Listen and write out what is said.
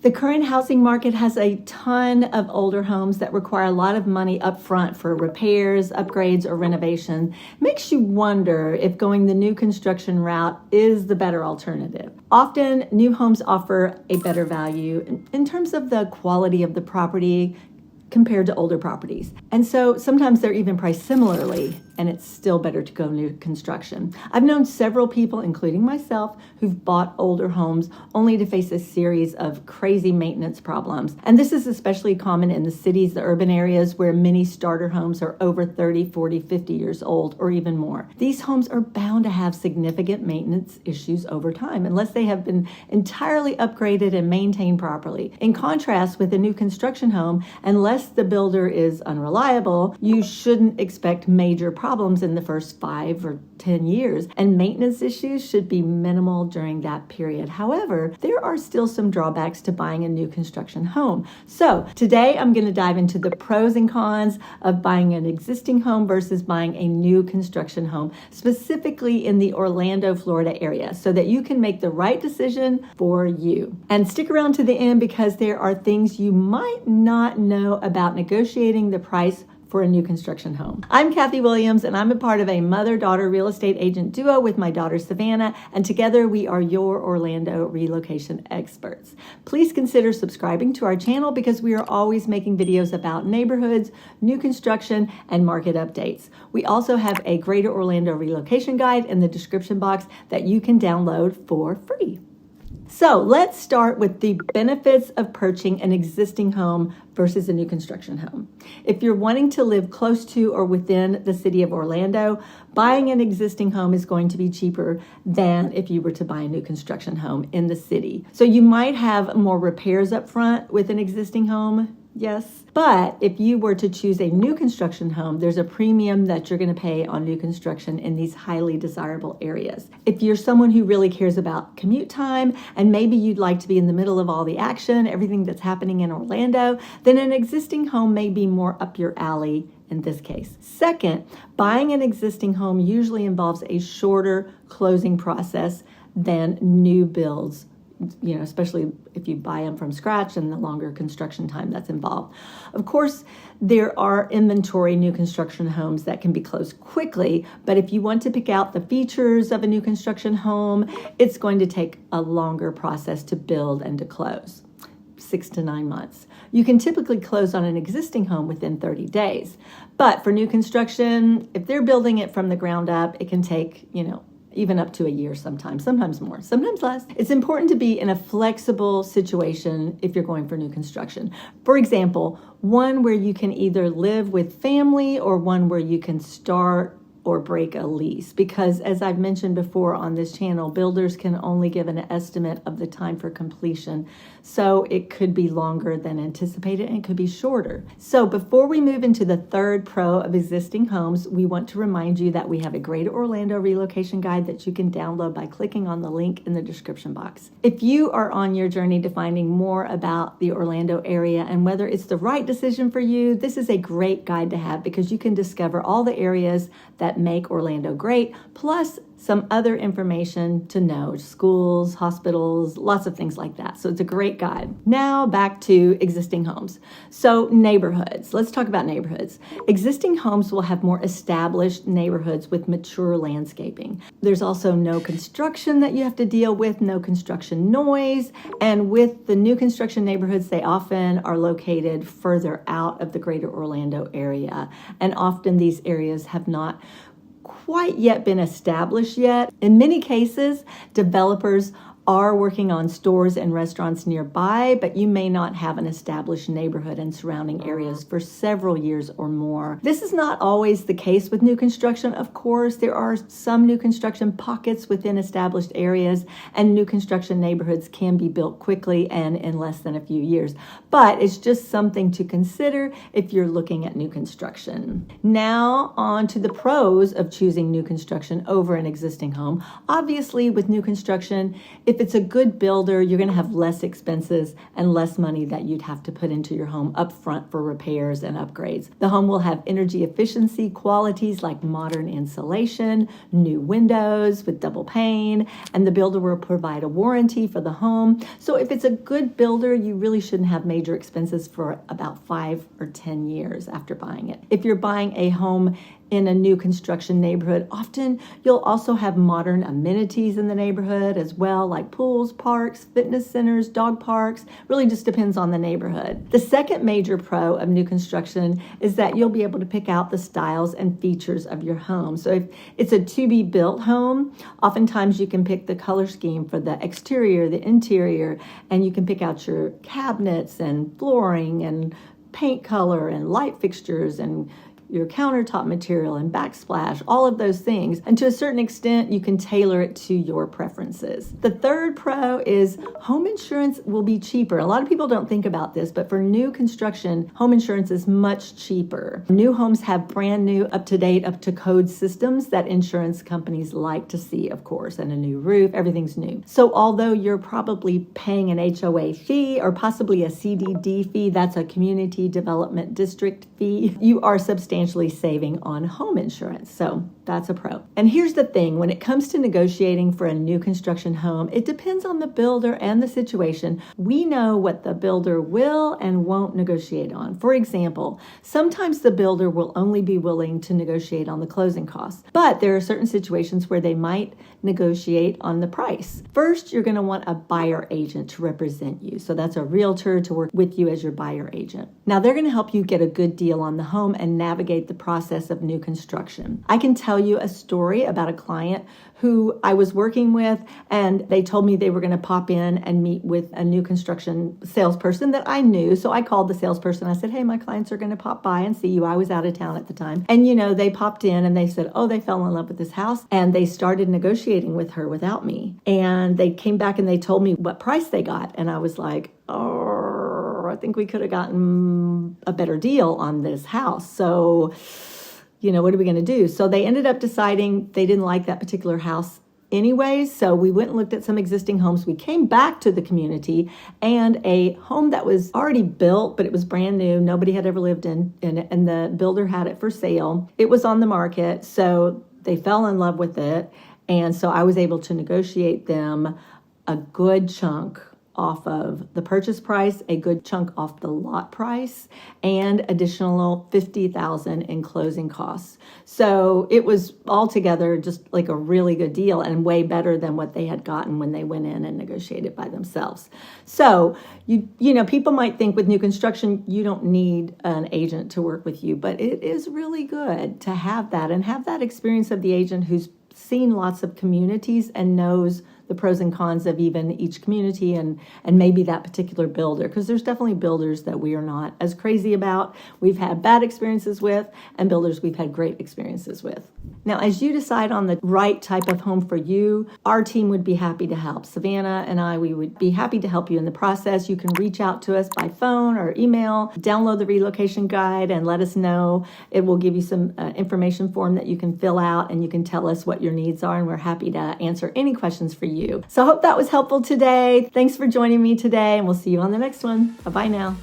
The current housing market has a ton of older homes that require a lot of money up front for repairs, upgrades, or renovation. Makes you wonder if going the new construction route is the better alternative. Often, new homes offer a better value in terms of the quality of the property compared to older properties. And so sometimes they're even priced similarly, and it's still better to go new construction. I've known several people, including myself, who've bought older homes only to face a series of crazy maintenance problems. And this is especially common in the cities, the urban areas where many starter homes are over 30, 40, 50 years old, or even more. These homes are bound to have significant maintenance issues over time, unless they have been entirely upgraded and maintained properly. In contrast, with a new construction home, unless the builder is unreliable, you shouldn't expect major problems in the first 5 or 10 years, and maintenance issues should be minimal during that period. However, there are still some drawbacks to buying a new construction home. So today I'm going to dive into the pros and cons of buying an existing home versus buying a new construction home, specifically in the Orlando, Florida area, so that you can make the right decision for you. And stick around to the end because there are things you might not know about negotiating the price for a new construction home. I'm Kathy Williams, and I'm a part of a mother-daughter real estate agent duo with my daughter Savannah, and together we are your Orlando Relocation Experts. Please consider subscribing to our channel because we are always making videos about neighborhoods, new construction, and market updates. We also have a Greater Orlando Relocation Guide in the description box that you can download for free. So let's start with the benefits of purchasing an existing home versus a new construction home. If you're wanting to live close to or within the city of Orlando, buying an existing home is going to be cheaper than if you were to buy a new construction home in the city. So you might have more repairs up front with an existing home. Yes, but if you were to choose a new construction home, there's a premium that you're going to pay on new construction in these highly desirable areas. If you're someone who really cares about commute time and maybe you'd like to be in the middle of all the action, everything that's happening in Orlando, then an existing home may be more up your alley in this case. Second, buying an existing home usually involves a shorter closing process than new builds, especially if you buy them from scratch and the longer construction time that's involved. Of course, there are inventory new construction homes that can be closed quickly, but if you want to pick out the features of a new construction home, it's going to take a longer process to build and to close. 6 to 9 months. You can typically close on an existing home within 30 days. But for new construction, if they're building it from the ground up, it can take, even up to a year sometimes more, sometimes less. It's important to be in a flexible situation if you're going for new construction. For example, one where you can either live with family or one where you can start or break a lease, because as I've mentioned before on this channel, builders can only give an estimate of the time for completion. So it could be longer than anticipated and it could be shorter. So before we move into the third pro of existing homes, we want to remind you that we have a Greater Orlando Relocation Guide that you can download by clicking on the link in the description box. If you are on your journey to finding more about the Orlando area and whether it's the right decision for you, this is a great guide to have because you can discover all the areas that make Orlando great, plus some other information to know, schools, hospitals, lots of things like that. So it's a great guide. Now back to existing homes. So neighborhoods, let's talk about neighborhoods. Existing homes will have more established neighborhoods with mature landscaping. There's also no construction that you have to deal with, no construction noise. And with the new construction neighborhoods, they often are located further out of the Greater Orlando area. And often these areas have not quite yet been established yet. In many cases, developers are working on stores and restaurants nearby, but you may not have an established neighborhood and surrounding areas for several years or more. This is not always the case with new construction. Of course, there are some new construction pockets within established areas, and new construction neighborhoods can be built quickly and in less than a few years. But it's just something to consider if you're looking at new construction. Now on to the pros of choosing new construction over an existing home. Obviously, with new construction, if If it's a good builder, you're going to have less expenses and less money that you'd have to put into your home up front for repairs and upgrades. The home will have energy efficiency qualities like modern insulation, new windows with double pane, and the builder will provide a warranty for the home. So if it's a good builder, you really shouldn't have major expenses for about 5 or 10 years after buying it. If you're buying a home in a new construction neighborhood, often you'll also have modern amenities in the neighborhood as well, like pools, parks, fitness centers, dog parks. Really just depends on the neighborhood. The second major pro of new construction is that you'll be able to pick out the styles and features of your home. So if it's a to-be-built home, oftentimes you can pick the color scheme for the exterior, the interior, and you can pick out your cabinets and flooring and paint color and light fixtures and your countertop material and backsplash, all of those things. And to a certain extent, you can tailor it to your preferences. The third pro is home insurance will be cheaper. A lot of people don't think about this, but for new construction, home insurance is much cheaper. New homes have brand new, up-to-date, up-to-code systems that insurance companies like to see, of course, and a new roof, everything's new. So although you're probably paying an HOA fee or possibly a CDD fee, that's a community development district fee, you are substantially saving on home insurance. So that's a pro. And here's the thing, when it comes to negotiating for a new construction home, it depends on the builder and the situation. We know what the builder will and won't negotiate on. For example, sometimes the builder will only be willing to negotiate on the closing costs, but there are certain situations where they might negotiate on the price. First, you're going to want a buyer agent to represent you. So that's a realtor to work with you as your buyer agent. Now they're going to help you get a good deal on the home and navigate the process of new construction. I can tell you a story about a client who I was working with, and they told me they were going to pop in and meet with a new construction salesperson that I knew. So I called the salesperson. I said, hey, my clients are going to pop by and see you. I was out of town at the time. And, they popped in and they said, oh, they fell in love with this house. And they started negotiating with her without me. And they came back and they told me what price they got. And I was like, oh, I think we could have gotten a better deal on this house. So what are we going to do? So they ended up deciding they didn't like that particular house anyway. So we went and looked at some existing homes. We came back to the community, and a home that was already built, but it was brand new. Nobody had ever lived in it, and the builder had it for sale. It was on the market. So they fell in love with it. And so I was able to negotiate them a good chunk off of the purchase price, a good chunk off the lot price, and additional $50,000 in closing costs. So it was altogether just like a really good deal and way better than what they had gotten when they went in and negotiated by themselves. So people might think with new construction, you don't need an agent to work with you, but it is really good to have that and have that experience of the agent who's seen lots of communities and knows the pros and cons of even each community and maybe that particular builder, because there's definitely builders that we are not as crazy about. We've had bad experiences with, and builders we've had great experiences with. Now, as you decide on the right type of home for you, our team would be happy to help. Savannah and we would be happy to help you in the process. You can reach out to us by phone or email, download the relocation guide and let us know. It will give you some information form that you can fill out, and you can tell us what your needs are, and we're happy to answer any questions for you. So I hope that was helpful today. Thanks for joining me today, and we'll see you on the next one. Bye-bye now.